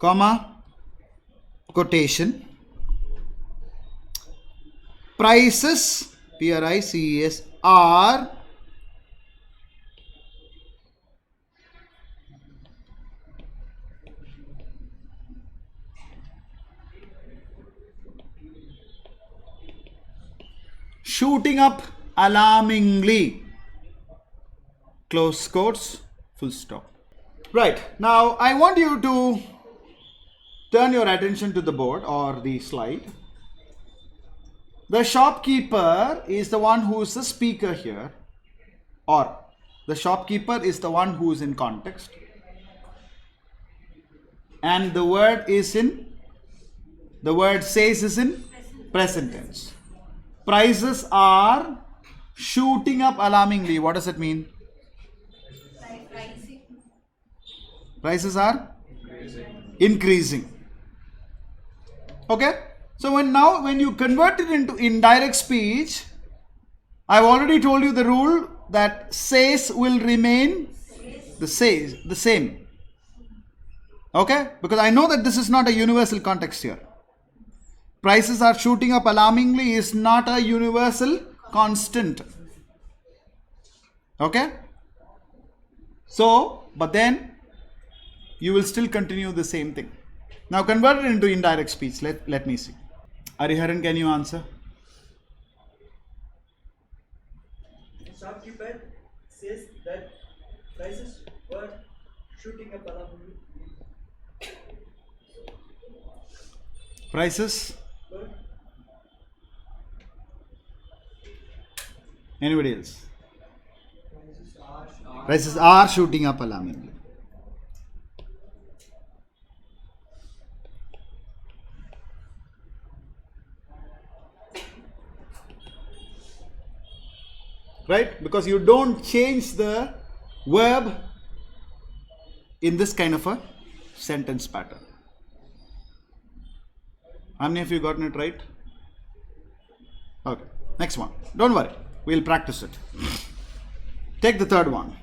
comma, quotation, prices, Prices, are shooting up alarmingly, close quotes, full stop. Right, now I want you to turn your attention to the board or the slide. The shopkeeper is the one who is the speaker here, or the shopkeeper is the one who is in context, and the word says is in present tense. Prices are shooting up alarmingly. What does it mean? Prices are increasing. Okay, so when you convert it into indirect speech, I've already told you the rule that says will remain the same. Okay, because I know that this is not a universal context here. Prices are shooting up alarmingly is not a universal constant. Okay, so but then you will still continue the same thing. Now convert it into indirect speech. Let me see. Ariharan, can you answer? The shopkeeper says that prices were shooting up alarmingly. Prices? Anybody else? Prices are shooting up alarmingly. Right? Because you don't change the verb in this kind of a sentence pattern. How many of you gotten it right? Okay. Next one. Don't worry. We'll practice it. Take the third one.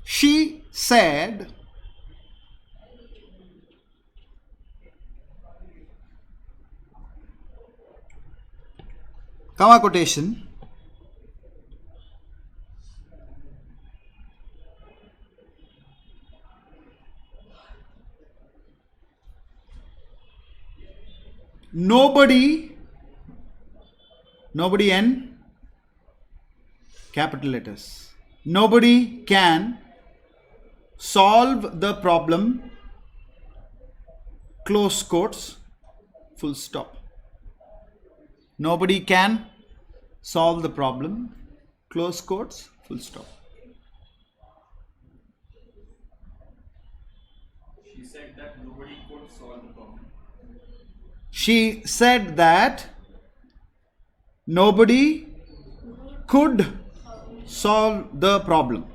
She said, comma quotation, nobody in capital letters, nobody can solve the problem, close quotes, full stop. Nobody can solve the problem, close quotes, full stop. She said that nobody could solve the problem. She said that nobody could solve the problem.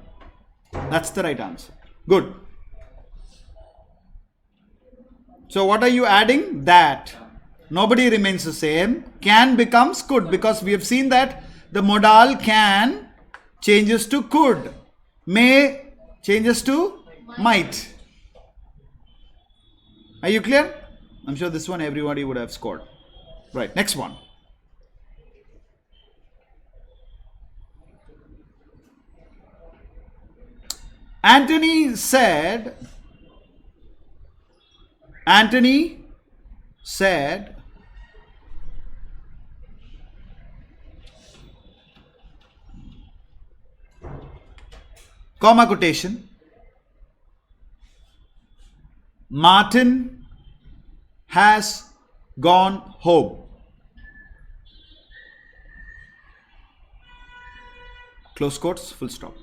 That's the right answer. Good. So what are you adding? That. Nobody remains the same. Can becomes could, because we have seen that the modal can changes to could. May changes to might. Are you clear? I'm sure this one everybody would have scored. Right, next one. Anthony said, comma quotation, Martin has gone home. Close quotes, full stop.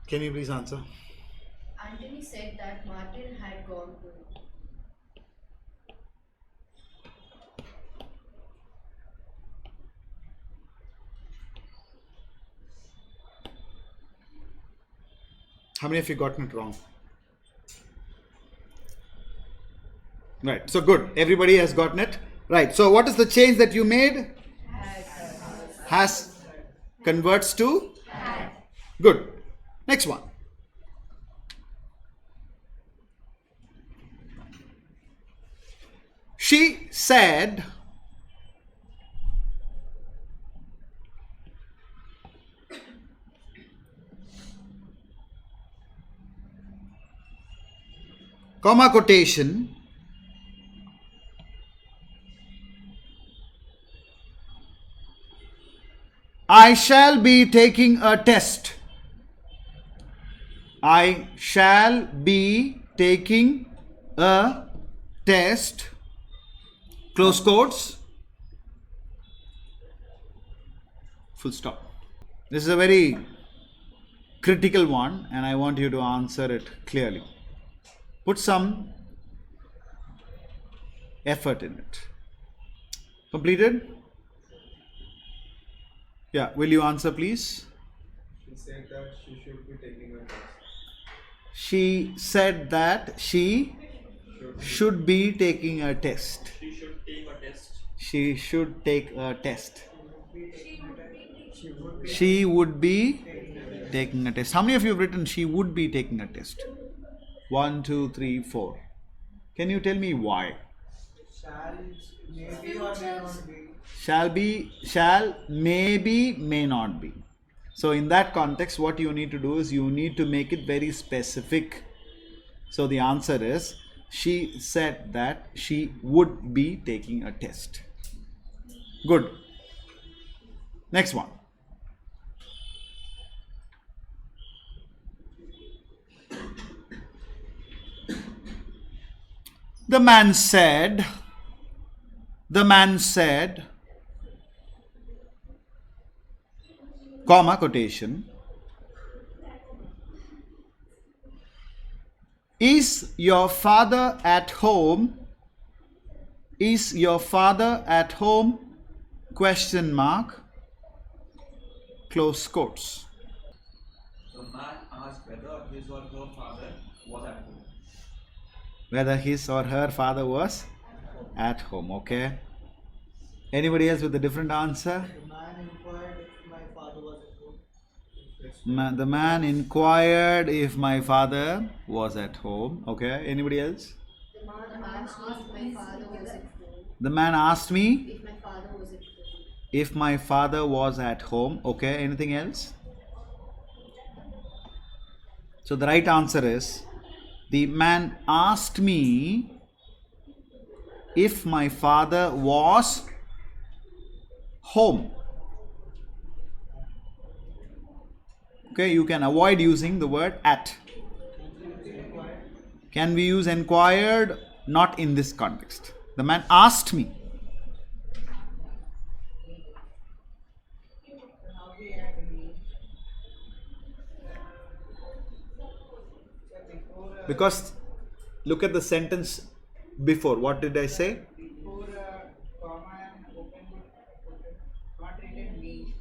Can you please answer? Anthony said that Martin had gone home. How many of you gotten it wrong? Right. So good. Everybody has gotten it. Right. So what is the change that you made? Has converts to had. Good. Next one. She said, comma quotation, I shall be taking a test. I shall be taking a test. Close quotes. Full stop. This is a very critical one and I want you to answer it clearly. Put some effort in it. Completed? Yeah, will you answer please? She said that she should be taking a test. She said that she should be taking a test. She should take a test. She should take a test. She would be taking a test. How many of you have written she would be taking a test? 1, 2, 3, 4. Can you tell me why? Shall, maybe or may not be. Shall be, shall, maybe, may not be. So in that context, what you need to do is you need to make it very specific. So the answer is, she said that she would be taking a test. Good. Next one. The man said, comma quotation, is your father at home? Is your father at home? Question mark. Close quotes. The man asked whether his or her father was at home. Whether his or her father was at home. Okay. Anybody else with a different answer? The man inquired if my father was at home. The man inquired if my father was at home. Okay. Anybody else? The man asked me if my father was at home. The man asked me If my father was at home. if my father was at home. Okay. Anything else? So the right answer is, the man asked me if my father was home. Okay, you can avoid using the word at. Can we use inquired? Not in this context. The man asked me. Because look at the sentence before. What did I say? Before comma and open not written me.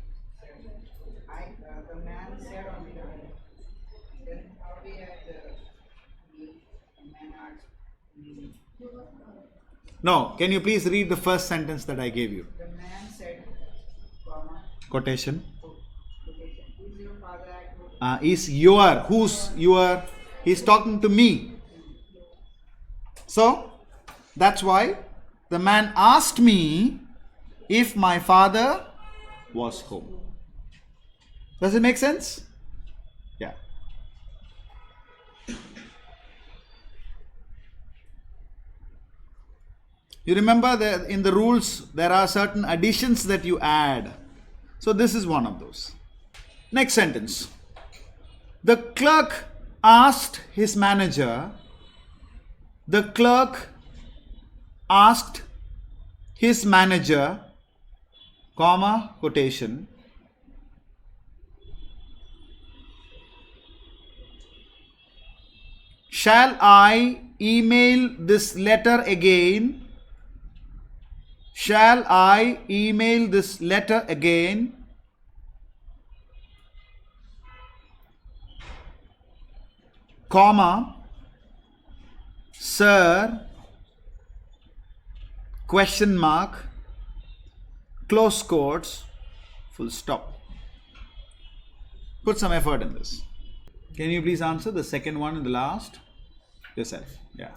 The man said on the other. Then how we had me, the man asked me. No, can you please read the first sentence that I gave you? The man said, comma, Quotation. quotation, is your father at home? Is your, who's your? He's talking to me. So that's why the man asked me if my father was home. Does it make sense? Yeah. You remember that in the rules there are certain additions that you add. So this is one of those. Next sentence. The clerk asked his manager, the clerk asked his manager, comma, quotation, shall I email this letter again? Shall I email this letter again? Comma, sir, question mark, close quotes, full stop. Put some effort in this. Can you please answer the second one in the last? Yourself. Yeah.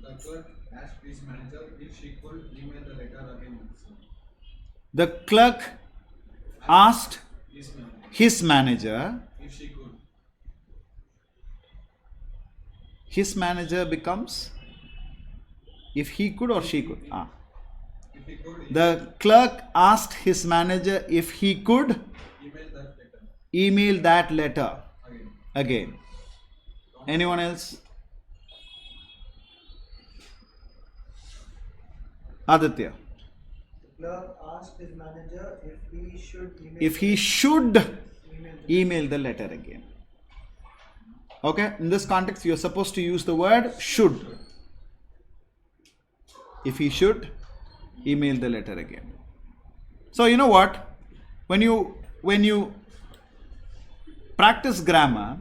The clerk asked his manager if she could email the letter again. The clerk asked His manager his manager. if she could. His manager becomes if he could or she could. If he could The clerk asked his manager if he could email that letter email that letter again. again. Anyone else? Aditya. The clerk asked his manager If he should email the letter again. Okay, in this context, you're supposed to use the word should. If he should email the letter again. So you know what? When you practice grammar,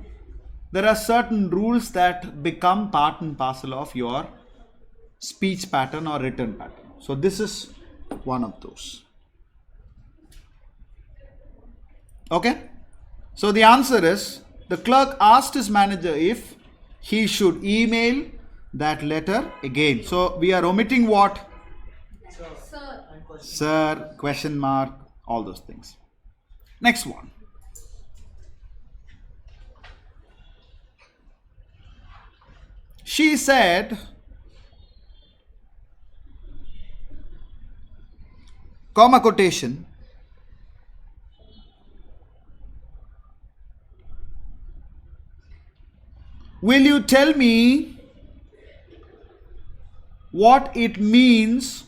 there are certain rules that become part and parcel of your speech pattern or written pattern. So this is one of those. Okay? So the answer is, the clerk asked his manager if he should email that letter again. So we are omitting what? Sir. Sir, question mark, all those things. Next one. She said, comma quotation, will you tell me what it means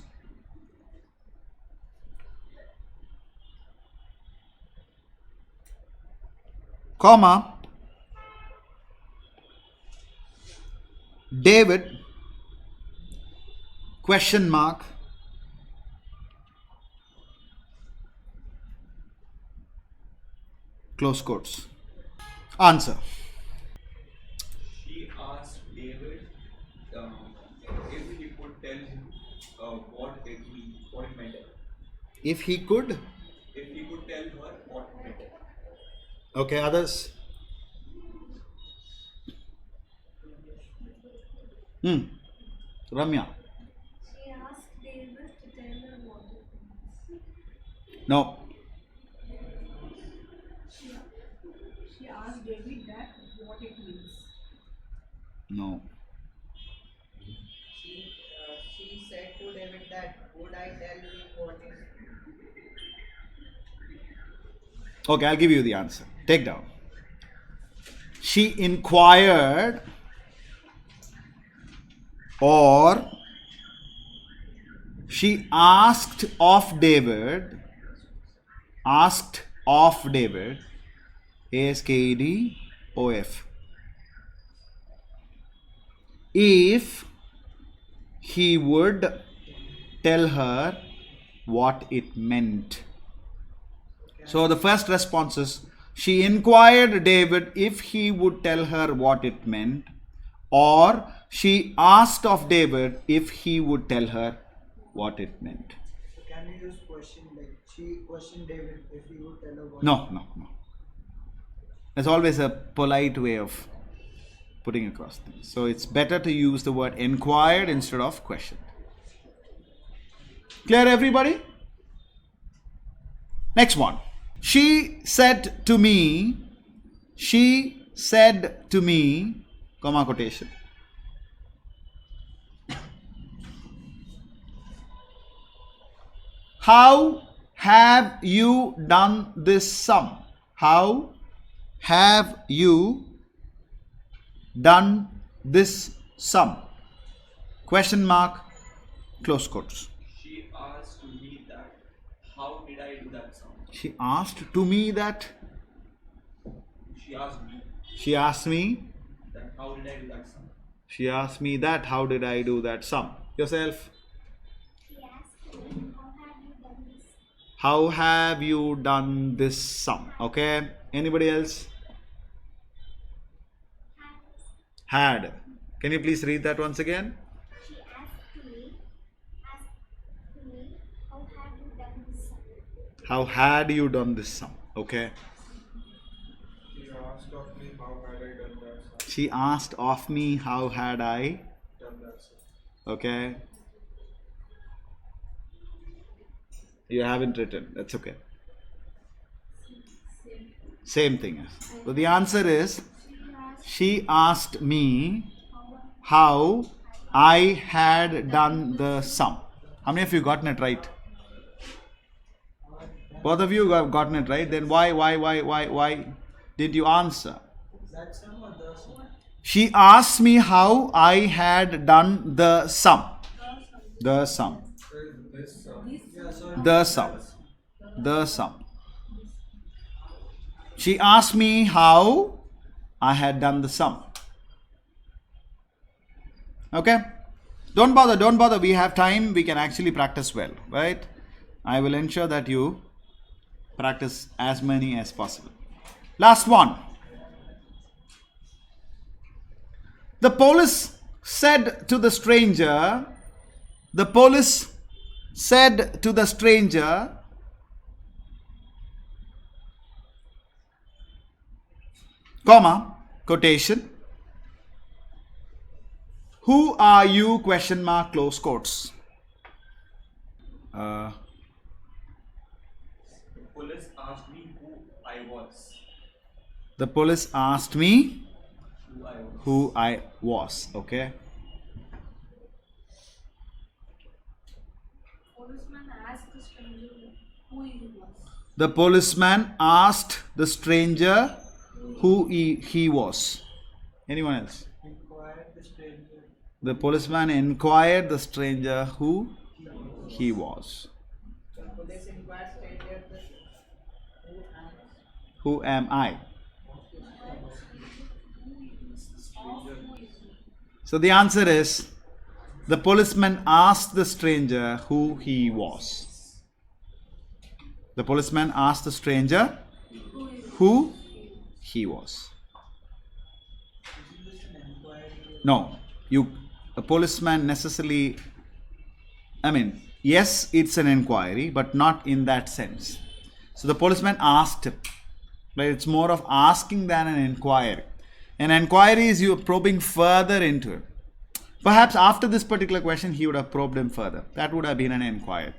comma David question mark close quotes. Answer. She asked David if he could tell him what it meant. If he could. If he could tell her what it meant. Okay, others. Ramya. She asked David to tell her what it means. No. She asked David that what it means. No. she said to David that would I tell you what is Okay, I'll give you the answer. Take down. She inquired or she asked of David, ASKEDOF, if he would tell her what it meant. So the first response is, she inquired David if he would tell her what it meant, or she asked of David if he would tell her what it meant. So can you use question like she questioned David if he would tell her what? No. There's always a polite way of putting across things. So it's better to use the word inquired instead of questioned. Clear, everybody? Next one. She said to me, comma quotation. How have you done this sum? How have you done this sum? Question mark, close quotes. She asked to me that, how did I do that sum? She asked to me that. She asked me She asked me. that, how did I do that sum? She asked me that. How did I do that sum? Yourself. She asked me, how have you done this? How have you done this sum? Okay. Anybody else? Had. Can you please read that once again? She asked How had you done this sum? Okay. She asked of me how had I done that sum. She asked of me how had I. Done that sum. Okay. You haven't written. That's okay. Same thing. So the answer is she asked me how I had done the sum. How many of you gotten it right? Both of you have gotten it right. Then why did you answer? That sum or the sum? She asked me how I had done the sum. The sum. This sum. Yeah, so The sum. The sum. She asked me how I had done the sum. Okay? Don't bother. We have time. We can actually practice well, right? I will ensure that you practice as many as possible. Last one. The police said to the stranger, comma, quotation, who are you, question mark, close quotes. The police asked me who I was. The police asked me Who I was. who I was. Okay. Policeman asked the stranger who he was. The policeman asked the stranger who he was. Anyone else? inquired the stranger. The policeman inquired the stranger who he was. The police inquired stranger the Who am I? So the answer is the policeman asked the stranger who he was. The policeman asked the stranger who he was. No, a policeman necessarily, yes, it's an inquiry, but not in that sense. So the policeman asked him, right? It's more of asking than an inquiry. An inquiry is you probing further into it. Perhaps after this particular question, he would have probed him further. That would have been an inquiry.